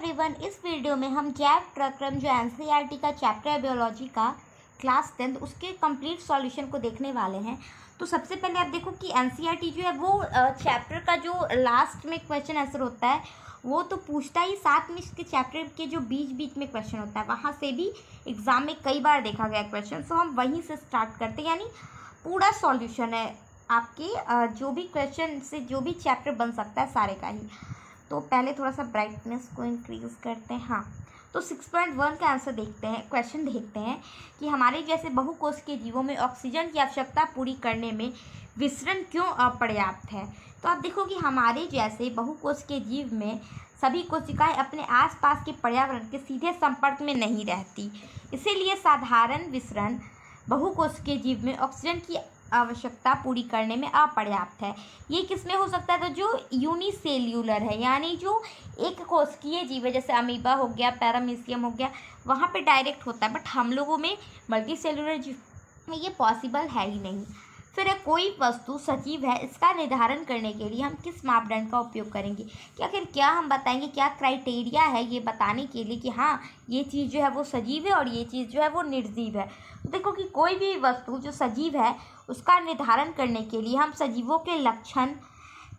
Everyone, इस video में हम जैव प्रक्रम जो एनसीईआरटी का चैप्टर है बायोलॉजी का क्लास 10 उसके कंप्लीट सॉल्यूशन को देखने वाले हैं। तो सबसे पहले आप देखो कि एनसीईआरटी जो है वो चैप्टर का जो लास्ट में क्वेश्चन आंसर होता है वो तो पूछता ही, साथ में इसके चैप्टर के जो बीच बीच में क्वेश्चन होता है वहाँ से भी एग्जाम में कई बार देखा गया क्वेश्चन। सो हम वहीं से स्टार्ट करते हैं, यानी पूरा सॉल्यूशन है आपके जो भी क्वेश्चन से जो भी चैप्टर बन सकता है सारे का ही। तो पहले थोड़ा सा ब्राइटनेस को इंक्रीज करते हैं। हाँ, तो 6.1 का आंसर देखते हैं, क्वेश्चन देखते हैं कि हमारे जैसे बहुकोशिकीय जीवों में ऑक्सीजन की आवश्यकता पूरी करने में विसरण क्यों अपर्याप्त है। तो आप देखो कि हमारे जैसे बहुकोशिकीय जीव में सभी कोशिकाएं अपने आसपास के पर्यावरण के सीधे संपर्क में नहीं रहती, इसीलिए साधारण विसरण बहुकोशिकीय जीव में ऑक्सीजन की आवश्यकता पूरी करने में अपर्याप्त है। ये किसमें हो सकता है, तो जो यूनिसेल्यूलर है, यानी जो एक कोशिकीय जीव है, जैसे अमीबा हो गया, पैरामीशियम हो गया, वहाँ पे डायरेक्ट होता है। बट हम लोगों में मल्टी सेल्यूलर जीव में ये पॉसिबल है ही नहीं। फिर कोई वस्तु सजीव है, इसका निर्धारण करने के लिए हम किस मापदंड का उपयोग करेंगे। क्या हम बताएंगे क्या क्राइटेरिया है ये बताने के लिए कि हाँ ये चीज़ जो है वो सजीव है और ये चीज़ जो है वो निर्जीव है। तो देखो कि कोई भी वस्तु जो सजीव है उसका निर्धारण करने के लिए हम सजीवों के लक्षण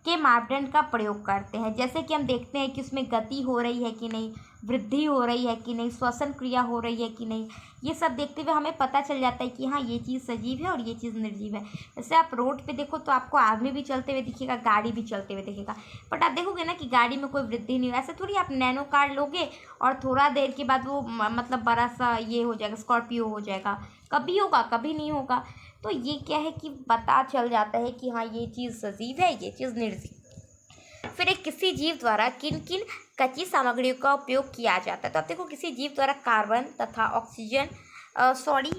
के मापदंड का प्रयोग करते हैं। जैसे कि हम देखते हैं कि उसमें गति हो रही है कि नहीं, वृद्धि हो रही है कि नहीं, श्वसन क्रिया हो रही है कि नहीं, ये सब देखते हुए हमें पता चल जाता है कि हाँ ये चीज़ सजीव है और ये चीज़ निर्जीव है। जैसे आप रोड पे देखो तो आपको आदमी भी चलते हुए दिखेगा, गाड़ी भी चलते हुए दिखेगा, बट आप देखोगे ना कि गाड़ी में कोई वृद्धि नहीं हो। ऐसे थोड़ी आप नैनो कार लोगे और थोड़ा देर के बाद वो मतलब बड़ा सा ये हो जाएगा, स्कॉर्पियो हो जाएगा, कभी होगा कभी नहीं होगा। तो ये क्या है कि पता चल जाता है कि हाँ ये चीज़ सजीव है, ये चीज़ निर्जीव। फिर एक किसी जीव द्वारा किन किन कच्ची सामग्रियों का उपयोग किया जाता है। तो आप देखो किसी जीव द्वारा कार्बन तथा ऑक्सीजन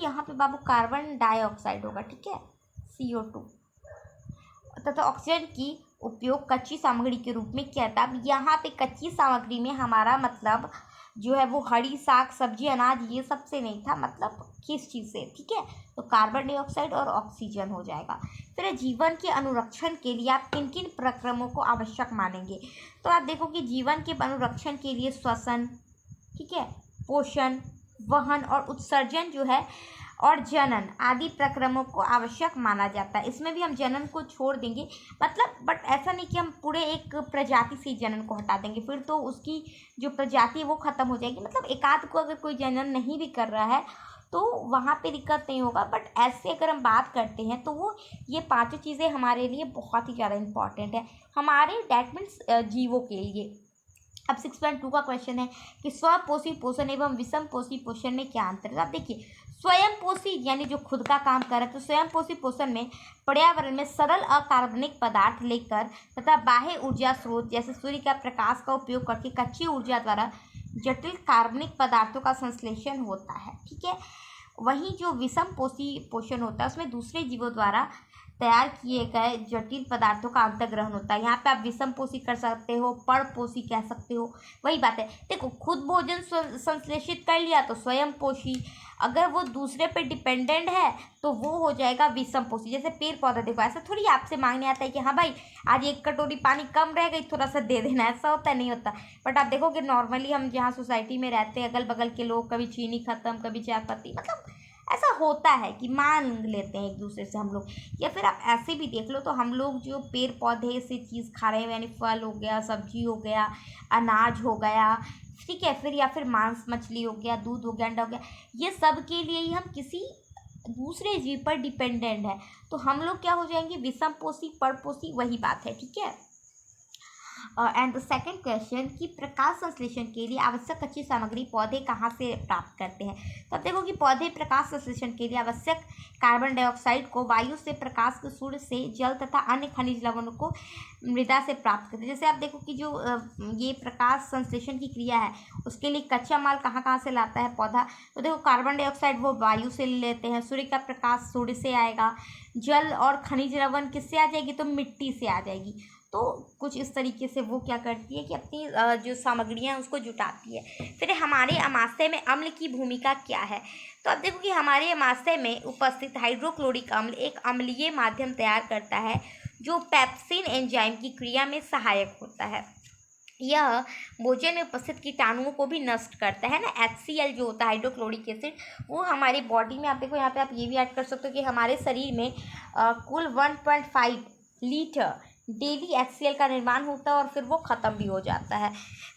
यहाँ पे बाबू कार्बन डाइऑक्साइड होगा, ठीक है, CO2 तथा ऑक्सीजन की उपयोग कच्ची सामग्री के रूप में किया था। अब यहाँ पे कच्ची सामग्री में हमारा मतलब जो है वो हरी साग सब्जी अनाज ये सब से नहीं था, मतलब किस चीज़ से, ठीक है, तो कार्बन डाइऑक्साइड और ऑक्सीजन हो जाएगा। फिर जीवन के अनुरक्षण के लिए आप किन किन प्रक्रमों को आवश्यक मानेंगे। तो आप देखो कि जीवन के अनुरक्षण के लिए श्वसन, ठीक है, पोषण, वहन और उत्सर्जन जो है और जनन आदि प्रक्रमों को आवश्यक माना जाता है। इसमें भी हम जनन को छोड़ देंगे, मतलब बट ऐसा नहीं कि हम पूरे एक प्रजाति से जनन को हटा देंगे, फिर तो उसकी जो प्रजाति है वो खत्म हो जाएगी। मतलब एकाध को अगर कोई जनन नहीं भी कर रहा है तो वहाँ पे दिक्कत नहीं होगा, बट ऐसे अगर हम बात करते हैं तो वो ये पांचों चीज़ें हमारे लिए बहुत ही ज़्यादा इंपॉर्टेंट है, हमारे डैट मीन्स जीवों के लिए। अब 6.2 का क्वेश्चन है कि स्वपोषी पोषण एवं विषम पोषी पोषण में क्या अंतर है। अब देखिए स्वयं पोषी यानी जो खुद का काम कर रहा है, तो स्वयं पोषी पोषण में पर्यावरण में सरल अकार्बनिक पदार्थ लेकर तथा बाह्य ऊर्जा स्रोत जैसे सूर्य का प्रकाश का उपयोग करके कच्ची ऊर्जा द्वारा जटिल कार्बनिक पदार्थों का संश्लेषण होता है, ठीक है। वहीं जो विषम पोषी पोषण होता है उसमें दूसरे जीवों द्वारा तैयार किए गए जटिल पदार्थों का अंतर्ग्रहण होता है। यहाँ पे आप विषम पोषी कर सकते हो, परपोषी कह सकते हो, वही बात है। देखो खुद भोजन संश्लेषित कर लिया तो स्वयं पोषी, अगर वो दूसरे पे डिपेंडेंट है तो वो हो जाएगा विषम पोषी। जैसे पेड़ पौधा, देखो ऐसा थोड़ी आपसे मांगने आता है कि हाँ भाई आज एक कटोरी पानी कम रह गई थोड़ा सा दे देना, ऐसा होता है, नहीं होता। बट आप देखोगे नॉर्मली हम जहाँ सोसाइटी में रहते हैं अगल बगल के लोग कभी चीनी खत्म कभी चाय पत्ती, मतलब ऐसा होता है कि मांग लेते हैं एक दूसरे से हम लोग। या फिर आप ऐसे भी देख लो तो हम लोग जो पेड़ पौधे से चीज़ खा रहे हैं, यानी फल हो गया, सब्जी हो गया, अनाज हो गया, ठीक है, फिर या फिर मांस मछली हो गया, दूध हो गया, अंडा हो गया, ये सब के लिए ही हम किसी दूसरे जीव पर डिपेंडेंट है, तो हम लोग क्या हो जाएंगे, विषम पोषी परपोषी, वही बात है, ठीक है। एंड द सेकेंड क्वेश्चन कि प्रकाश संश्लेषण के लिए आवश्यक कच्ची सामग्री पौधे कहाँ से प्राप्त करते हैं। तो अब देखो कि पौधे प्रकाश संश्लेषण के लिए आवश्यक कार्बन डाइऑक्साइड को वायु से, प्रकाश के सूर्य से, जल तथा अन्य खनिज लवणों को मृदा से प्राप्त करते हैं। जैसे आप देखो कि जो ये प्रकाश संश्लेषण की क्रिया है उसके लिए कच्चा माल कहाँ कहाँ से लाता है पौधा। तो देखो कार्बन डाइऑक्साइड वो वायु से लेते हैं, सूर्य का प्रकाश सूर्य से आएगा, जल और खनिज लवण किससे आ जाएगी, तो मिट्टी से आ जाएगी। तो कुछ इस तरीके से वो क्या करती है कि अपनी जो सामग्रियाँ हैं उसको जुटाती है। फिर हमारे अमाशय में अम्ल की भूमिका क्या है। तो अब देखो कि हमारे अमाशय में उपस्थित हाइड्रोक्लोरिक अम्ल एक अम्लीय माध्यम तैयार करता है जो पेप्सिन एंजाइम की क्रिया में सहायक होता है। यह भोजन में उपस्थित कीटाणुओं को भी नष्ट करता है ना। HCl जो होता है हाइड्रोक्लोरिक एसिड, वो हमारी बॉडी में, आप देखो यहाँ पे आप ये भी ऐड कर सकते हो कि हमारे शरीर में कुल 1.5 लीटर डेली HCl का निर्माण होता है और फिर वो ख़त्म भी हो जाता है।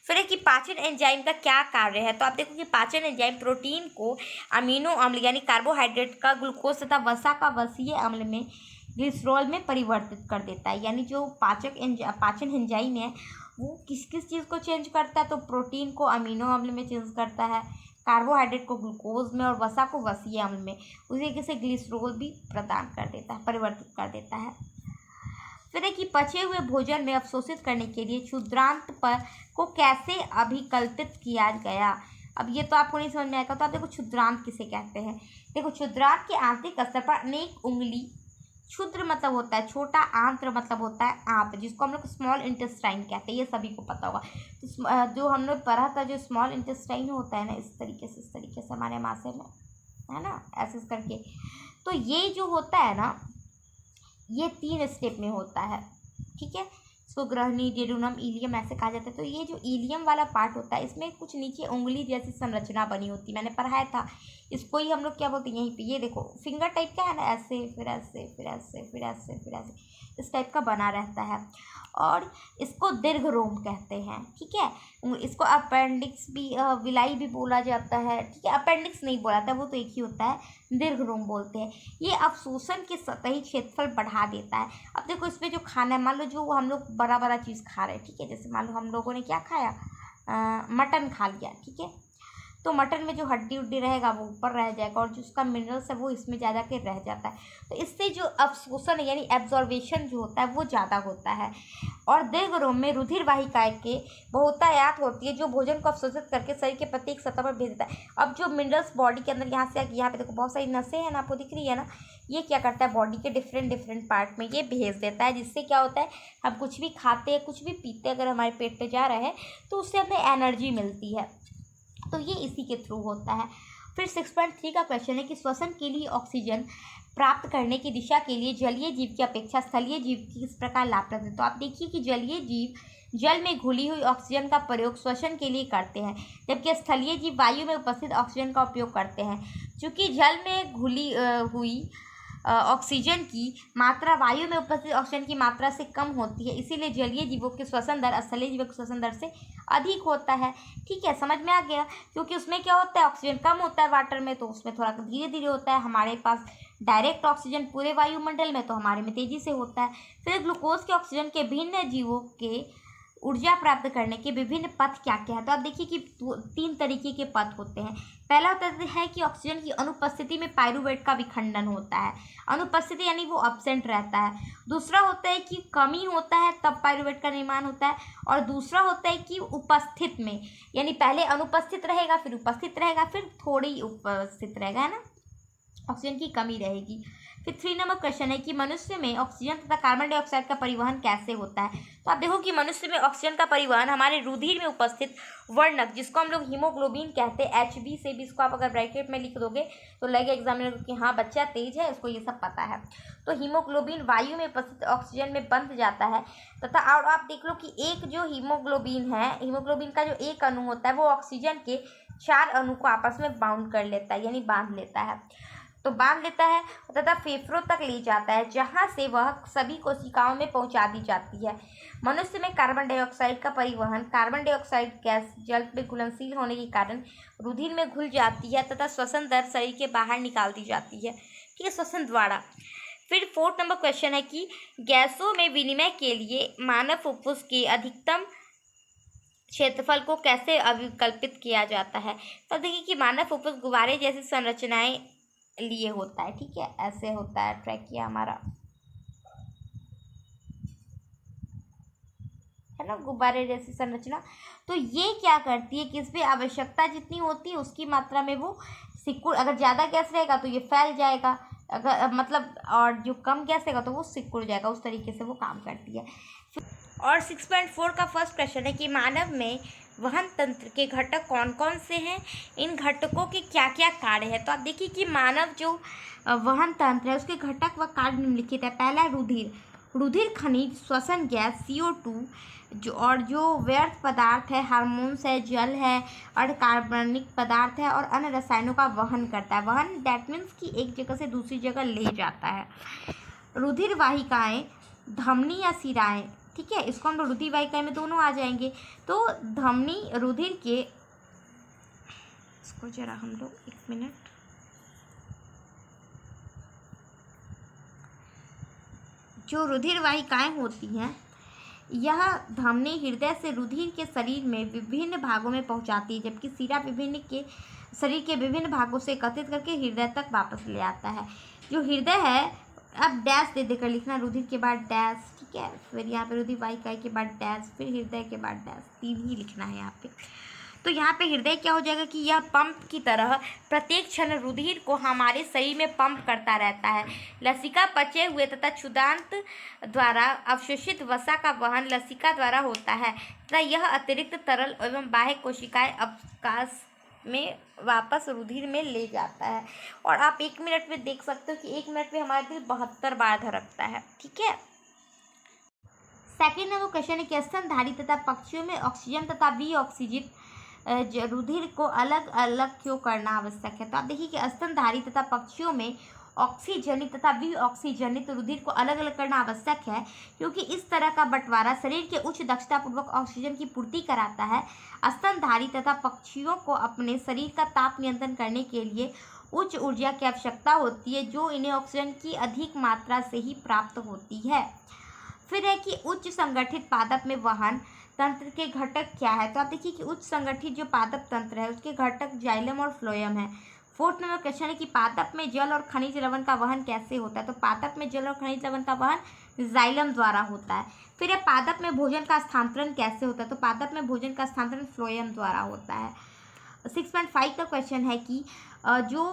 फिर है कि पाचन एंजाइम का क्या कार्य है, तो आप देखो कि पाचन एंजाइम प्रोटीन को अमीनो अम्ल यानी कार्बोहाइड्रेट का ग्लूकोज तथा वसा का वसीय अम्ल में ग्लिसरॉल में परिवर्तित कर देता है। यानी जो पाचन एंजाइम है वो किस किस चीज़ को चेंज करता है, तो प्रोटीन को अमीनो अम्ल में चेंज करता है, कार्बोहाइड्रेट को ग्लूकोज में और वसा को वसीय अम्ल में, उसी तरीके से ग्लिसरॉल भी प्रदान कर देता है, परिवर्तित कर देता है। फिर है कि पचे हुए भोजन में अवशोषित करने के लिए क्षुद्रांत पर को कैसे अभिकल्पित किया गया। अब ये तो आपको नहीं समझ में आएगा, तो आप देखो क्षुद्रांत किसे कहते हैं। देखो क्षुद्रांत के आंतरिक स्तर पर अनेक उंगली, क्षुद्र मतलब होता है छोटा, आंत्र मतलब होता है आंत, जिसको हम लोग स्मॉल इंटेस्टाइन कहते हैं, ये सभी को पता होगा। तो जो हम लोग पढ़ा था, जो स्मॉल इंटेस्टाइन होता है ना, इस तरीके से हमारे मासे में है ना, ऐसे करके। तो ये जो होता है ना, ये 3 स्टेप में होता है, ठीक है। इसको ग्रहणी, डेडुनम, इलियम ऐसे कहा जाता है। तो ये जो इलियम वाला पार्ट होता है, इसमें कुछ नीचे उंगली जैसी संरचना बनी होती है, मैंने पढ़ाया था। इसको ही हम लोग क्या बोलते हैं, यहीं पे ये देखो फिंगर टाइप का है ना, ऐसे फिर ऐसे फिर ऐसे फिर ऐसे फिर ऐसे, इस टाइप का बना रहता है और इसको दीर्घ रोम कहते हैं, ठीक है। इसको अपेंडिक्स भी, विलाई भी बोला जाता है, ठीक है। अपेंडिक्स नहीं बोला जाता, वो तो एक ही होता है, दीर्घ रोम बोलते हैं। ये अवशोषण के सतही क्षेत्रफल बढ़ा देता है। अब देखो इसमें जो खाना है, मान लो जो हम लोग बड़ा बड़ा चीज़ खा रहे हैं, ठीक है, जैसे मान लो हम लोगों ने क्या खाया, मटन खा लिया, ठीक है। तो मटन में जो हड्डी उड्डी रहेगा वो ऊपर रह जाएगा और जो उसका मिनरल्स है वो इसमें ज़्यादा के रह जाता है। तो इससे जो अवशोषण यानी एब्जॉर्बेशन जो होता है वो ज़्यादा होता है। और दीर्घ रोम में रुधिर वाहिकाएं के बहुतायात होती है, जो भोजन को अवशोषित करके शरीर के प्रत्येक सतह पर भेज देता है। अब जो मिनरल्स बॉडी के अंदर यहाँ से, यहाँ पे देखो बहुत सारी नसें हैं ना, आपको दिख रही है ना, ये क्या करता है, बॉडी के डिफरेंट पार्ट में ये भेज देता है, जिससे क्या होता है, हम कुछ भी खाते हैं, कुछ भी पीते हैं, अगर हमारे पेट पे जा रहा है तो उससे हमें एनर्जी मिलती है। तो ये इसी के थ्रू होता है। फिर 6.3 का क्वेश्चन है कि श्वसन के लिए ऑक्सीजन प्राप्त करने की दिशा के लिए जलीय जीव की अपेक्षा स्थलीय जीव की किस प्रकार लाभप्रद है। तो आप देखिए कि जलीय जीव जल में घुली हुई ऑक्सीजन का प्रयोग श्वसन के लिए करते हैं, जबकि स्थलीय जीव वायु में उपस्थित ऑक्सीजन का उपयोग करते हैं। चूँकि जल में घुली हुई ऑक्सीजन की मात्रा वायु में उपस्थित ऑक्सीजन की मात्रा से कम होती है, इसीलिए जलीय जीवों के श्वसन दर स्थलीय जीवों के श्वसन दर से अधिक होता है, ठीक है। समझ में आ गया, क्योंकि उसमें क्या होता है, ऑक्सीजन कम होता है वाटर में, तो उसमें थोड़ा धीरे धीरे होता है। हमारे पास डायरेक्ट ऑक्सीजन पूरे वायुमंडल में, तो हमारे में तेजी से होता है। फिर ग्लूकोज के ऑक्सीजन के भिन्न जीवों के ऊर्जा प्राप्त करने के विभिन्न पथ क्या क्या है। तो आप देखिए कि 3 तरीके के पथ होते हैं। पहला होता है कि ऑक्सीजन की अनुपस्थिति में पाइरूवेट का विखंडन होता है, अनुपस्थिति यानी वो एब्सेंट रहता है। दूसरा होता है कि कमी होता है, तब पाइरूवेट का निर्माण होता है। और दूसरा होता है कि उपस्थित में, यानी पहले अनुपस्थित रहेगा, फिर उपस्थित रहेगा, फिर थोड़ी उपस्थित रहेगा, है ना, ऑक्सीजन की कमी रहेगी। फिर 3 नंबर क्वेश्चन है कि मनुष्य में ऑक्सीजन तथा कार्बन डाइऑक्साइड का परिवहन कैसे होता है। तो आप देखो कि मनुष्य में ऑक्सीजन का परिवहन हमारे रुधिर में उपस्थित वर्णक, जिसको हम लोग हीमोग्लोबिन कहते हैं, HB से भी, इसको आप अगर ब्रैकेट में लिख दोगे तो लगेगा एग्जामिनर को कि हाँ बच्चा तेज है, उसको ये सब पता है। तो हीमोग्लोबिन वायु में उपस्थित ऑक्सीजन में बंध जाता है तथा और आप देख लो कि एक जो हीमोग्लोबिन है, हीमोग्लोबिन का जो एक अणु होता है वो ऑक्सीजन के 4 अणु को आपस में बाउंड कर लेता है, यानी बांध लेता है, तो बांध लेता है तथा फेफड़ों तक ले जाता है, जहां से वह सभी कोशिकाओं में पहुंचा दी जाती है। मनुष्य में कार्बन डाइऑक्साइड का परिवहन, कार्बन डाइऑक्साइड गैस जल में घुलनशील होने के कारण रुधिर में घुल जाती है तथा श्वसन दर शरीर के बाहर निकाल दी जाती है, ठीक है, श्वसन द्वारा। फिर 4th नंबर क्वेश्चन है कि गैसों में विनिमय के लिए मानव फुफ्फुस के अधिकतम क्षेत्रफल को कैसे अभिकल्पित किया जाता है। तो देखिए कि मानव फुफ्फुस गुब्बारे जैसी संरचनाएं लिए होता है, ठीक है, ऐसे होता है ट्रैकिया हमारा, है ना, गुब्बारे जैसी संरचना। तो ये क्या करती है कि इस पर आवश्यकता जितनी होती है उसकी मात्रा में वो सिकुड़, अगर ज़्यादा गैस रहेगा तो ये फैल जाएगा, अगर मतलब और जो कम गैस रहेगा तो वो सिकुड़ जाएगा, उस तरीके से वो काम करती है। और 6.4 का फर्स्ट क्वेश्चन है कि मानव में वहन तंत्र के घटक कौन कौन से हैं, इन घटकों के क्या क्या कार्य है। तो आप देखिए कि मानव जो वहन तंत्र है उसके घटक व कार्य निम्नलिखित है। पहला है रुधिर, रुधिर खनिज, श्वसन गैस CO2, जो व्यर्थ पदार्थ है, हार्मोन्स है, जल है और कार्बनिक पदार्थ है और अन्य रसायनों का वहन करता है। वहन दैट मीन्स कि एक जगह से दूसरी जगह ले जाता है। रुधिर वाहिकाएँ, धमनी या शिराएँ, ठीक है, इसको हम रुधिर वाहिकाएँ में दोनों आ जाएंगे। तो धमनी रुधिर के, इसको जरा हम लोग 1 मिनट, जो रुधिर वाहिकाएँ होती हैं यह धमनी हृदय से रुधिर के शरीर में विभिन्न भागों में पहुंचाती है, जबकि शिरा शरीर के विभिन्न भागों से एकत्रित करके हृदय तक वापस ले आता है। जो हृदय है, अब डैश दे देकर लिखना, रुधिर के बाद डैश, ठीक है, फिर यहाँ पे रुधिर वाहिकाएँ के बाद डैश, फिर हृदय के बाद डैश, 3 ही लिखना है यहाँ पे। तो यहाँ पे हृदय क्या हो जाएगा कि यह पंप की तरह प्रत्येक क्षण रुधिर को हमारे शरीर में पंप करता रहता है। लसिका पचे हुए तथा क्षुदांत द्वारा अवशोषित वसा का वहन लसिका द्वारा होता है तथा यह अतिरिक्त तरल एवं बाह्य कोशिकाएं अवकाश में वापस रुधिर में ले जाता है। और आप 1 मिनट में देख सकते हो कि 1 मिनट में हमारा दिल 72 बार धड़कता है, ठीक है। सेकेंड नंबर क्वेश्चन है कि स्तनधारी तथा पक्षियों में ऑक्सीजन तथा विऑक्सीजित रुधिर को अलग अलग क्यों करना आवश्यक है। तो आप देखिए कि स्तनधारी तथा पक्षियों में ऑक्सीजनित तथा विऑक्सीजनित रुधिर को अलग अलग करना आवश्यक है, क्योंकि इस तरह का बंटवारा शरीर के उच्च दक्षता पूर्वक ऑक्सीजन की पूर्ति कराता है। स्तनधारी तथा पक्षियों को अपने शरीर का ताप नियंत्रण करने के लिए उच्च ऊर्जा की आवश्यकता होती है, जो इन्हें ऑक्सीजन की अधिक मात्रा से ही प्राप्त होती है। फिर है कि उच्च संगठित पादप में वहन तंत्र के घटक क्या है। तो आप देखिए कि उच्च संगठित जो पादप तंत्र है उसके घटक जाइलम और फ्लोएम है। 4th नंबर क्वेश्चन है कि पादप में जल और खनिज लवण का वहन कैसे होता है। तो पादप में जल और खनिज लवण का वहन जाइलम द्वारा होता है। फिर है पादप में भोजन का स्थानांतरण कैसे होता है। तो पादप में भोजन का स्थानांतरण फ्लोएम द्वारा होता है। 6.5 का क्वेश्चन है कि जो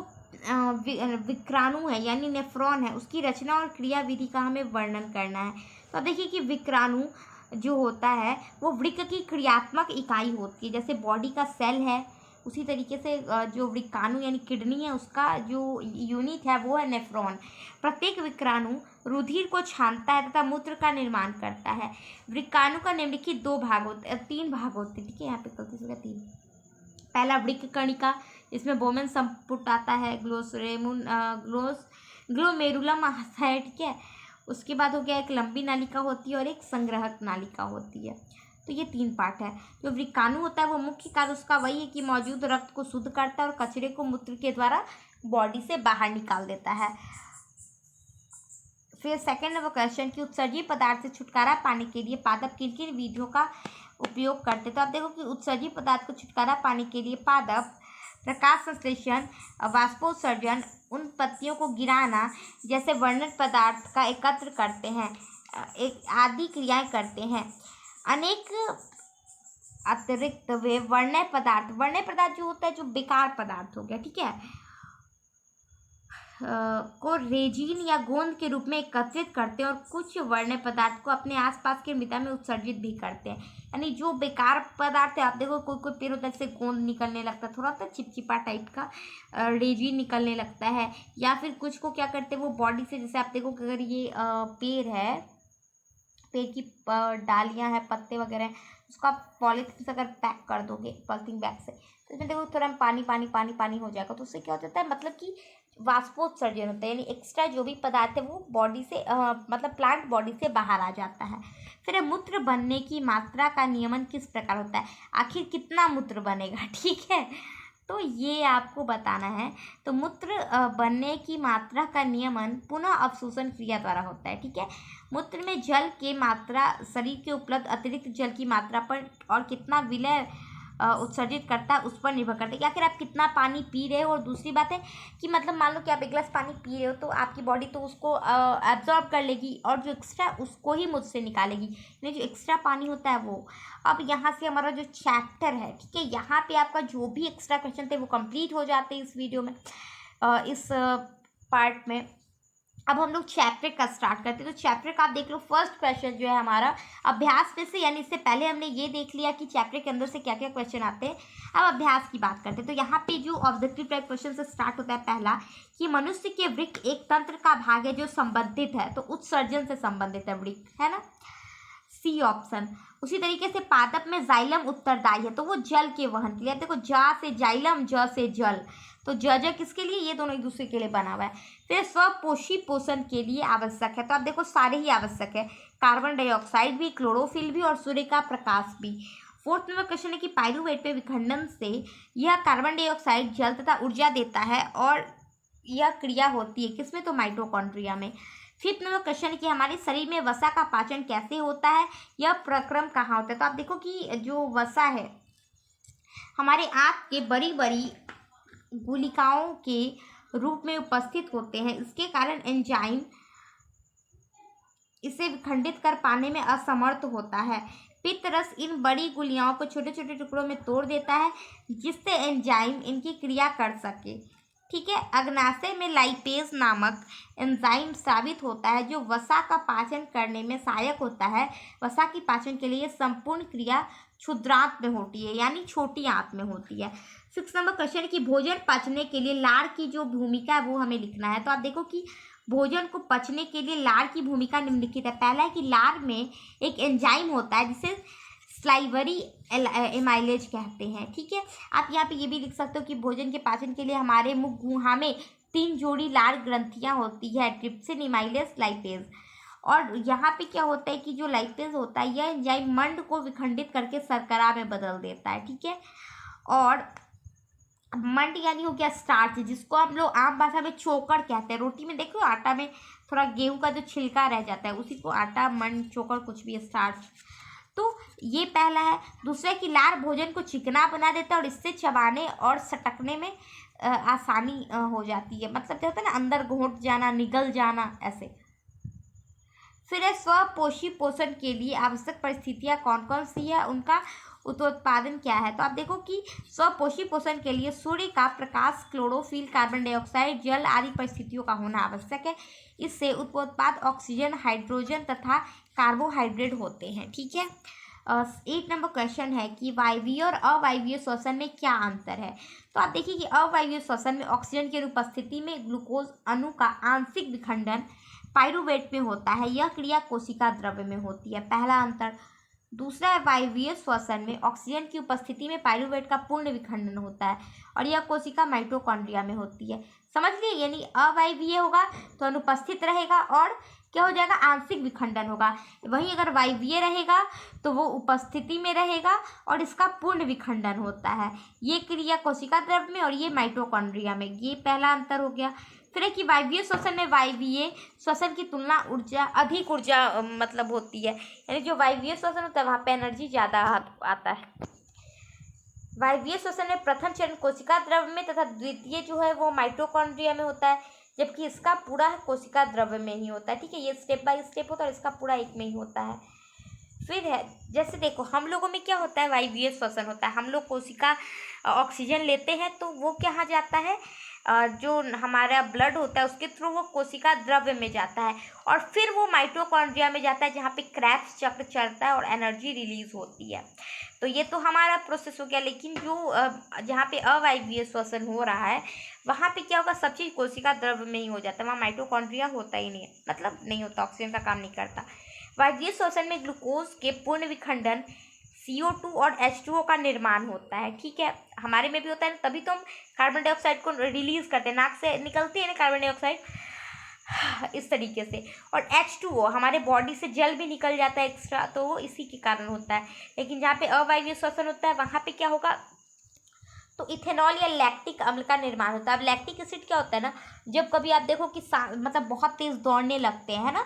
विक्राणु है यानी नेफ्रॉन है उसकी रचना और क्रिया विधि का हमें वर्णन करना है। तो देखिए कि विक्राणु जो होता है वो वृक्क की क्रियात्मक इकाई होती है, जैसे बॉडी का सेल है उसी तरीके से जो वृक्काणु यानी किडनी है उसका जो यूनिट है वो है नेफ्रॉन। प्रत्येक विक्राणु रुधिर को छानता है तथा मूत्र का निर्माण करता है। वृक्काणु का निम्नलिखित 3 भाग होते हैं, ठीक है, यहाँ पे गलती से 3। पहला वृक्क कणिका, इसमें बोमेन संपुट आता है, ग्लोमेरुलम है, ठीक है। उसके बाद हो गया एक लंबी नालिका होती है और एक संग्रहक नालिका होती है। तो ये 3 पार्ट है। जो वृक्काणु होता है वो मुख्य कार्य उसका वही है कि मौजूद रक्त को शुद्ध करता है और कचरे को मूत्र के द्वारा बॉडी से बाहर निकाल देता है। फिर सेकेंड नंबर क्वेश्चन कि उत्सर्जी पदार्थ से छुटकारा पाने के लिए पादप किन किन विधियों का उपयोग करते। तो आप देखो कि उत्सर्जी पदार्थ को छुटकारा पाने के लिए पादप प्रकाश संश्लेषण, वाष्पोत्सर्जन, उन पत्तियों को गिराना जैसे वर्णन पदार्थ का एकत्र करते हैं, आदि क्रियाएं करते हैं। अनेक अतिरिक्त वे वर्ण्य पदार्थ जो होता है जो बेकार पदार्थ हो गया, ठीक है, को रेजिन या गोंद के रूप में एकत्रित करते हैं और कुछ वर्ण्य पदार्थ को अपने आसपास के मृदा में उत्सर्जित भी करते हैं। यानी जो बेकार पदार्थ है, आप देखो कोई पेड़ होता है जैसे गोंद निकलने लगता है, थोड़ा सा चिपचिपा टाइप का, रेजिन निकलने लगता है, या फिर कुछ को क्या करते हैं वो बॉडी से, जैसे आप देखो कि अगर ये पेड़ है, पेड़ की डालियाँ हैं, पत्ते वगैरह हैं, उसको आप पॉलीथीन से अगर पैक कर दोगे पॉलीथीन बैग से, तो इसमें देखो थोड़ा पानी हो जाएगा। तो उससे क्या हो जाता है, मतलब कि वाष्पोत्सर्जन होता है, यानी एक्स्ट्रा जो भी पदार्थ है वो बॉडी से मतलब प्लांट बॉडी से बाहर आ जाता है। फिर मूत्र बनने की मात्रा का नियमन किस प्रकार होता है, आखिर कितना मूत्र बनेगा, ठीक है, तो ये आपको बताना है। तो मूत्र बनने की मात्रा का नियमन पुनः अवशोषण क्रिया द्वारा होता है, ठीक है। मूत्र में जल की मात्रा शरीर के उपलब्ध अतिरिक्त जल की मात्रा पर और कितना विलय उत्सर्जित करता है उस पर निर्भर करता है कि आखिर आप कितना पानी पी रहे हो। और दूसरी बात है कि मतलब मान लो कि आप 1 गिलास पानी पी रहे हो तो आपकी बॉडी तो उसको एब्जॉर्ब कर लेगी और जो एक्स्ट्रा उसको ही मुझ से निकालेगी, यानी जो एक्स्ट्रा पानी होता है वो। अब यहाँ से हमारा जो चैप्टर है, ठीक है, यहाँ पे आपका जो भी एक्स्ट्रा क्वेश्चन थे वो कंप्लीट हो जाते हैं इस वीडियो में, इस पार्ट में। अब हम लोग चैप्टर का स्टार्ट करते हैं। तो चैप्टर का आप देख लो, फर्स्ट क्वेश्चन जो है हमारा अभ्यास में से, यानी इससे पहले हमने ये देख लिया कि चैप्टर के अंदर से क्या क्या क्वेश्चन आते हैं। अब अभ्यास की बात करते हैं। तो यहाँ पे जो ऑब्जेक्टिव टाइप क्वेश्चन से स्टार्ट होता है पहला, कि मनुष्य के वृक्क एक तंत्र का भाग है जो संबंधित है, तो उत्सर्जन से संबंधित है वृक्क, है ना, सी ऑप्शन। उसी तरीके से पादप में जाइलम उत्तरदायी है, तो वो जल के वहन के लिए। देखो जा से जाइलम, ज से जल, तो ज किसके लिए, ये दोनों एक दूसरे के लिए बना हुआ है। फिर स्वपोषी पोषण के लिए आवश्यक है, तो आप देखो सारे ही आवश्यक है, कार्बन डाइऑक्साइड भी, क्लोरोफिल भी और सूर्य का प्रकाश भी। फोर्थ नंबर क्वेश्चन है कि पाइरूवेट पे विखंडन से यह कार्बन डाइऑक्साइड जल तथा ऊर्जा देता है और यह क्रिया होती है किसमें, तो माइटोकॉन्ड्रिया में। फिफ्थ नंबर क्वेश्चन है कि हमारे शरीर में वसा का पाचन कैसे होता है, यह प्रक्रम कहाँ होता है। तो आप देखो कि जो वसा है हमारे आँत के बड़ी बड़ी गुलिकाओं के रूप में उपस्थित होते हैं, इसके कारण एंजाइम इसे विखंडित कर पाने में असमर्थ होता है। पित्त रस इन बड़ी गुलियाओं को छोटे छोटे टुकड़ों में तोड़ देता है जिससे एंजाइम इनकी क्रिया कर सके, ठीक है। अग्नाशय में लाइपेज नामक एंजाइम साबित होता है जो वसा का पाचन करने में सहायक होता है। वसा की पाचन के लिए संपूर्ण क्रिया क्षुद्रांत में होती है, यानी छोटी आंत में होती है। 6 नंबर क्वेश्चन है कि भोजन पचने के लिए लार की जो भूमिका है वो हमें लिखना है। तो आप देखो कि भोजन को पचने के लिए लार की भूमिका निम्नलिखित है। पहला है कि लार में एक एंजाइम होता है जिसे स्लाइवरी एमाइलेज कहते हैं, ठीक है। आप यहाँ पे ये भी लिख सकते हो कि भोजन के पाचन के लिए हमारे मुख गुहा में 3 जोड़ी लार ग्रंथियाँ होती है, ट्रिप्सिन, एमाइलेज, लाइपेज। और यहाँ पे क्या होता है कि जो लाइपेज होता है यह एंजाइम मंड को विखंडित करके शर्करा में बदल देता है, ठीक है। और मंड यानी हो गया स्टार्च, जिसको हम लोग आम भाषा में चोकर कहते हैं। रोटी में देखो आटा में थोड़ा गेहूं का जो छिलका रह जाता है उसी को आटा, मंड, चोकर, कुछ भी स्टार्च। तो ये पहला है। दूसरा है कि लार भोजन को चिकना बना देता है और इससे चबाने और सटकने में आसानी हो जाती है, मतलब क्या होता है ना, अंदर घोंट जाना, निगल जाना, ऐसे। फिर है स्वपोषी पोषण के लिए आवश्यक परिस्थितियाँ कौन कौन सी है, उनका उत्पादन क्या है। तो आप देखो कि स्वपोषी पोषण के लिए सूर्य का प्रकाश, क्लोरोफिल, कार्बन डाइऑक्साइड, जल आदि परिस्थितियों का होना आवश्यक है। इससे उत्पाद ऑक्सीजन, हाइड्रोजन तथा कार्बोहाइड्रेट होते हैं, ठीक है। 8 नंबर क्वेश्चन है कि वायवीय और अवायवीय श्वसन में क्या अंतर है। तो आप देखिए कि अवायवीय श्वसन में ऑक्सीजन की उपस्थिति में ग्लूकोज अणु का आंशिक विखंडन पाइरूवेट में होता है, यह क्रिया कोशिका द्रव्य में होती है, पहला अंतर। दूसरा है वायवीय श्वसन में ऑक्सीजन की उपस्थिति में पाइरूवेट का पूर्ण विखंडन होता है और यह कोशिका माइटोकॉन्ड्रिया में होती है, समझ लिए। यानी अवायवीय होगा तो अनुपस्थित रहेगा और क्या हो जाएगा, आंशिक विखंडन होगा। वहीं अगर वायवीय रहेगा तो वो उपस्थिति में रहेगा और इसका पूर्ण विखंडन होता है। ये क्रिया कोशिका द्रव्य में और ये माइटोकॉन्ड्रिया में, ये पहला अंतर हो गया। फिर है कि वायवीय श्वसन में वायवीय श्वसन की तुलना अधिक ऊर्जा मतलब होती है, यानी जो वायवीय श्वसन होता है वहाँ पे एनर्जी ज़्यादा आता है। वायवीय श्वसन में प्रथम चरण कोशिका द्रव्य में तथा द्वितीय जो है वो माइटोकॉन्ड्रिया में होता है, जबकि इसका पूरा कोशिका द्रव्य में ही होता है, ठीक है। ये स्टेप बाय स्टेप होता है और इसका पूरा एक में ही होता है। फिर है जैसे देखो हम लोगों में क्या होता है, वायवीय श्वसन होता है, हम लोग कोशिका ऑक्सीजन लेते हैं तो वो कहाँ जाता है, जो हमारा ब्लड होता है उसके थ्रू वो कोशिका द्रव्य में जाता है और फिर वो माइटोकॉन्ड्रिया में जाता है जहाँ पे क्रेब्स चक्र चलता है और एनर्जी रिलीज होती है। तो ये तो हमारा प्रोसेस हो गया। लेकिन जो जहाँ पे अवायवीय श्वसन हो रहा है वहाँ पे क्या होगा, सब चीज़ कोशिका द्रव्य में ही हो जाता है, वहाँ माइटोकॉन्ड्रिया होता ही नहीं है, मतलब नहीं होता, ऑक्सीजन का काम नहीं करता। वायवीय श्वसन में ग्लूकोज के पूर्ण विखंडन, CO2 और H2O का निर्माण होता है, ठीक है। हमारे में भी होता है ना, तभी तो हम कार्बन डाइऑक्साइड को रिलीज करते हैं, नाक से निकलती है ना कार्बन डाइऑक्साइड, इस तरीके से। और H2O हमारे बॉडी से जल भी निकल जाता है एक्स्ट्रा, तो वो इसी के कारण होता है। लेकिन जहाँ पे अवायवीय श्वसन होता है वहाँ पे क्या होगा, तो इथेनॉल या लैक्टिक अम्ल का निर्माण होता है। अब लैक्टिक एसिड क्या होता है ना, जब कभी आप देखो कि मतलब बहुत तेज़ दौड़ने लगते हैं ना,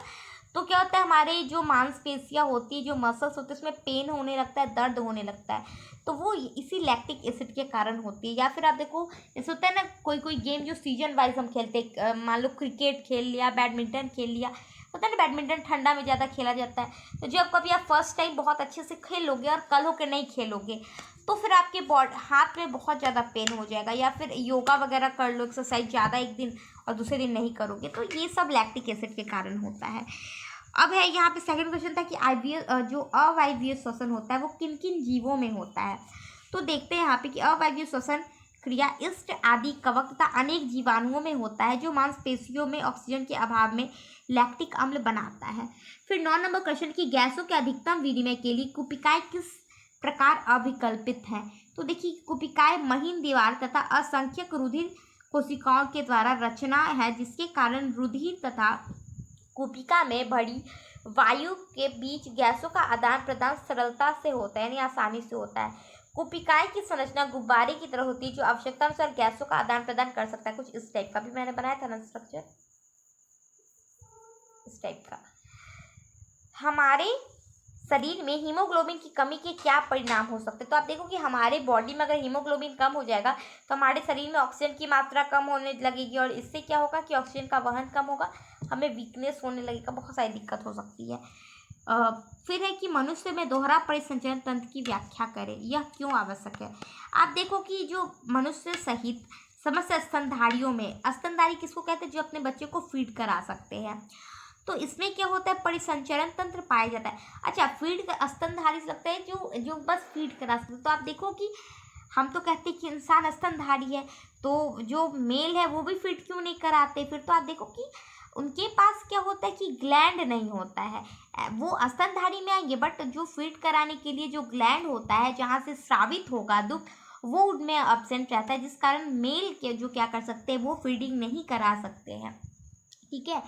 तो क्या होता है, हमारे जो मांसपेशियाँ होती है, जो मसल्स होते हैं, उसमें पेन होने लगता है, दर्द होने लगता है, तो वो इसी लैक्टिक एसिड के कारण होती है। या फिर आप देखो जैसे होता है ना, कोई गेम जो सीजन वाइज हम खेलते हैं, मान लो क्रिकेट खेल लिया, बैडमिंटन खेल लिया, होता है ना बैडमिंटन ठंडा में ज़्यादा खेला जाता है, तो जब कभी आप फर्स्ट टाइम बहुत अच्छे से खेल लोगे और कल होकर नहीं खेलोगे तो फिर आपके हाथ में बहुत ज़्यादा पेन हो जाएगा, या फिर योगा वगैरह कर लो, एक्सरसाइज ज़्यादा एक दिन और दूसरे दिन नहीं करोगे, तो ये सब लैक्टिक एसिड के कारण होता है। अब है यहाँ पे सेकंड क्वेश्चन था कि आईवीय जो अवायवीय श्वसन होता है वो किन किन जीवों में होता है। तो देखते हैं यहाँ पे कि अवायवीय श्वसन क्रिया इष्ट आदि कवक तथा अनेक जीवाणुओं में होता है जो मांसपेशियों में ऑक्सीजन के अभाव में लैक्टिक अम्ल बनाता है। फिर 9 नंबर क्वेश्चन की गैसों के अधिकतम विनिमय के लिए कुपिकाएं किस प्रकार अविकल्पित हैं। तो देखिए कुपिकाएं महीन दीवार तथा असंख्यक रुधिर कोशिकाओं के द्वारा रचना है, जिसके कारण रुधिर तथा कुपिका में भरी वायु के बीच गैसों का आदान प्रदान सरलता से होता है, यानी आसानी से होता है। कुपिकाएं की संरचना गुब्बारे की तरह होती है जो आवश्यकतानुसार गैसों का आदान प्रदान कर सकता है। कुछ इस टाइप का भी मैंने बनाया था ना स्ट्रक्चर, इस टाइप का। हमारे शरीर में हीमोग्लोबिन की कमी के क्या परिणाम हो सकते हैं। तो आप देखो कि हमारे बॉडी में अगर हीमोग्लोबिन कम हो जाएगा तो हमारे शरीर में ऑक्सीजन की मात्रा कम होने लगेगी, और इससे क्या होगा कि ऑक्सीजन का वहन कम होगा, हमें वीकनेस होने लगेगा, बहुत सारी दिक्कत हो सकती है। फिर है कि मनुष्य में दोहरा परिसंचरण तंत्र की व्याख्या करें, यह क्यों आवश्यक है। आप देखो कि जो मनुष्य सहित समस्त स्तनधारियों में, स्तनधारी किसको कहते हैं, जो अपने बच्चे को फीड करा सकते हैं, तो इसमें क्या होता है परिसंचरण तंत्र पाया जाता है। अच्छा, फीड स्तनधारी से लगता है जो बस फीड करा सकते। तो आप देखो कि हम तो कहते हैं कि इंसान स्तनधारी है, तो जो मेल है वो भी फीड क्यों नहीं कराते। फिर तो आप देखो कि उनके पास क्या होता है कि ग्लैंड नहीं होता है, वो स्तनधारी में आएंगे, बट जो फीड कराने के लिए जो ग्लैंड होता है जहाँ से स्रावित होगा दुग्ध, वो उनमें एब्सेंट रहता है, जिस कारण मेल के जो क्या कर सकते हैं वो फीडिंग नहीं करा सकते हैं। ठीक है,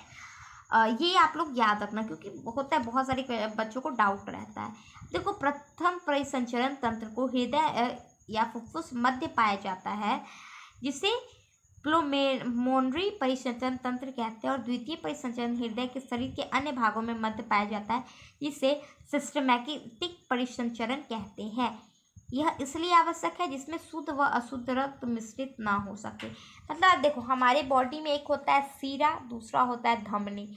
ये आप लोग याद रखना, क्योंकि होता है बहुत सारे बच्चों को डाउट रहता है। देखो प्रथम परिसंचरण तंत्र को हृदय या फुफ्फुस मध्य पाया जाता है, जिसे प्लोमोनरी परिसंचरण तंत्र कहते हैं, और द्वितीय परिसंचरण हृदय के शरीर के अन्य भागों में मध्य पाया जाता है, जिसे सिस्टमैटिक परिसंचरण कहते हैं। यह इसलिए आवश्यक है जिसमें शुद्ध व अशुद्ध रक्त मिश्रित ना हो सके। मतलब देखो हमारे बॉडी में एक होता है सीरा, दूसरा होता है धमनी।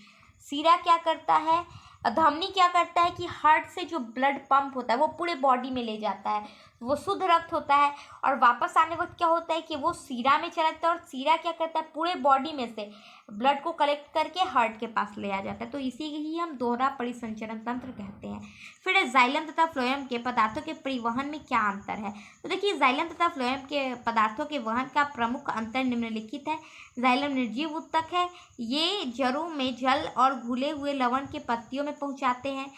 सीरा क्या करता है, धमनी क्या करता है कि हार्ट से जो ब्लड पंप होता है वो पूरे बॉडी में ले जाता है, वो शुद्ध रक्त होता है, और वापस आने वक्त क्या होता है कि वो सीरा में चला जाता है, और सीरा क्या करता है पूरे बॉडी में से ब्लड को कलेक्ट करके हार्ट के पास ले आ जाता है। तो इसी ही हम दोहरा परिसंचरण तंत्र कहते हैं। फिर जाइलम तथा फ्लोएम के पदार्थों के परिवहन में क्या अंतर है। तो देखिए जाइलम तथा फ्लोएम के पदार्थों के वहन का प्रमुख अंतर निम्नलिखित है। जाइलम निर्जीव ऊतक है, ये जड़ों में जल और घुले हुए लवण के पत्तियों में पहुंचाते हैं।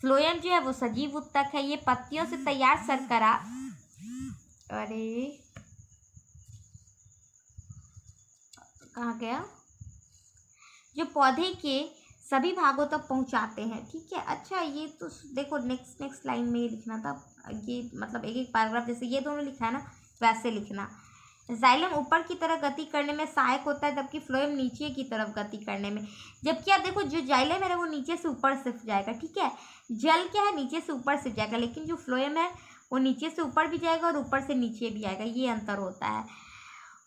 फ्लोएम जो है वो सजीव ऊतक है, ये पत्तियों से तैयार शर्करा कहाँ गया, जो पौधे के सभी भागों तक पहुंचाते हैं। ठीक है, अच्छा ये तो देखो नेक्स्ट लाइन में ही लिखना था, ये मतलब एक एक पैराग्राफ जैसे ये दोनों लिखा है ना वैसे लिखना। जाइलम ऊपर की तरफ गति करने में सहायक होता है, जबकि फ्लोएम नीचे की तरफ गति करने में। जबकि आप देखो जो जाइलम है ना वो नीचे से ऊपर शिफ्ट जाएगा, ठीक है, जल क्या है नीचे से ऊपर शिफ्ट जाएगा, लेकिन जो फ्लोएम है वो नीचे से ऊपर भी जाएगा और ऊपर से नीचे भी आएगा, ये अंतर होता है।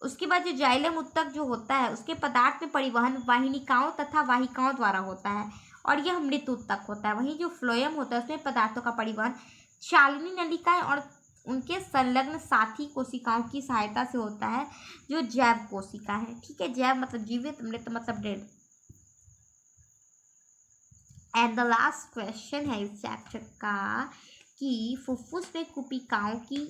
उसके बाद जो जाइलम ऊतक जो होता है उसके पदार्थ में परिवहन वाहिनिकाओं तथा वाहिकाओं द्वारा होता है, और यह मृत ऊतक होता है। वहीं जो फ्लोएम होता है उसमें पदार्थों का परिवहन चालिनी नलिकाएं और उनके संलग्न साथी कोशिकाओं की सहायता से होता है, जो जैव कोशिका है। ठीक है, जैव मतलब जीवित, मृत मतलब dead. And the last question है इस चैप्टर का कि फुफ्फुस में कुपिकाओं की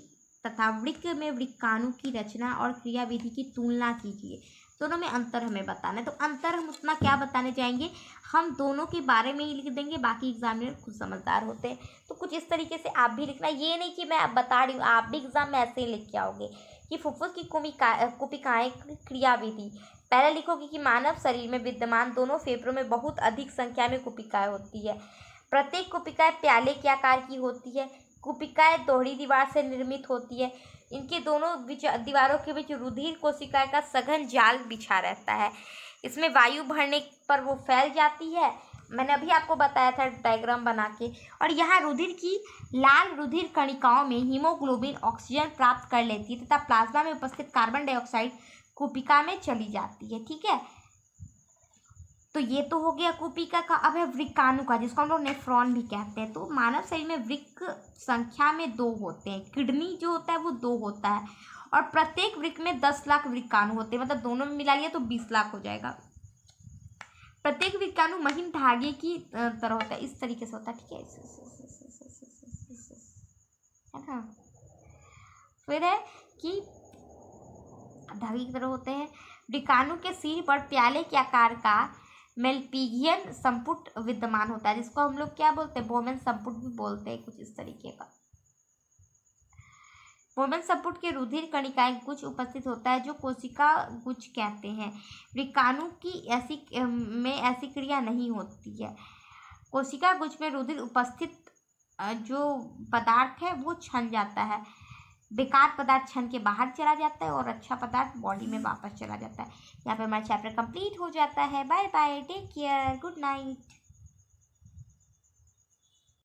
तथा वृक्क में वृक्काणु की रचना और क्रियाविधि की तुलना कीजिए। दोनों में अंतर हमें बताना है। तो अंतर हम उतना क्या बताने जाएंगे, हम दोनों के बारे में ही लिख देंगे, बाकी एग्जामिनर खुद समझदार होते हैं। तो कुछ इस तरीके से आप भी लिखना, ये नहीं कि मैं अब बता रही हूँ, आप भी एग्जाम में ऐसे ही लिख के आओगे कि फुफ्फुस की कुपिकाएं क्रियाविधि। पहले लिखोगे कि मानव शरीर में विद्यमान दोनों फेफड़ों में बहुत अधिक संख्या में कुपिकाएं होती है। प्रत्येक कुपिकाएं प्याले के आकार की होती है। कुपिकाएं दोहरी दीवार से निर्मित होती है। इनके दोनों दीवारों के बीच रुधिर कोशिकाएं का सघन जाल बिछा रहता है। इसमें वायु भरने पर वो फैल जाती है, मैंने अभी आपको बताया था डायग्राम बना के। और यहाँ रुधिर की लाल रुधिर कणिकाओं में हीमोग्लोबिन ऑक्सीजन प्राप्त कर लेती है तथा प्लाज्मा में उपस्थित कार्बन डाइऑक्साइड कुपिका में चली जाती है। ठीक है, तो ये तो हो गया कोशिका का। अब है वृक्काणु का, जिसको हम लोग नेफ्रॉन भी कहते हैं। तो मानव शरीर में वृक्क संख्या में 2 होते हैं। किडनी जो होता है वो 2 होता है, और प्रत्येक वृक्क में 10 लाख वृक्काणु होते हैं। मतलब दोनों में मिला लिया तो 20 लाख हो जाएगा। प्रत्येक वृक्काणु महीन धागे की तरह होता है, इस तरीके से होता है, ठीक है ना। फिर है कि धागे की तरह होते हैं। वृक्काणु के सिर पर प्याले के आकार का मेलपिगियन संपुट विद्यमान होता है, जिसको हम लोग क्या बोलते हैं, बोमेन संपुट भी बोलते हैं, कुछ इस तरीके का। बोमेन संपुट के रुधिर कणिकाएं गुच्छ उपस्थित होता है, जो कोशिका गुच्छ कहते हैं। वृक्काणु की ऐसी क्रिया नहीं होती है। कोशिका गुच्छ में रुधिर उपस्थित जो पदार्थ है वो छन जाता है। बेकार पदार्थ छन के बाहर चला जाता है और अच्छा पदार्थ बॉडी में वापस चला जाता है। यहाँ पे हमारा चैप्टर कंप्लीट हो जाता है। Bye bye, take care, good night.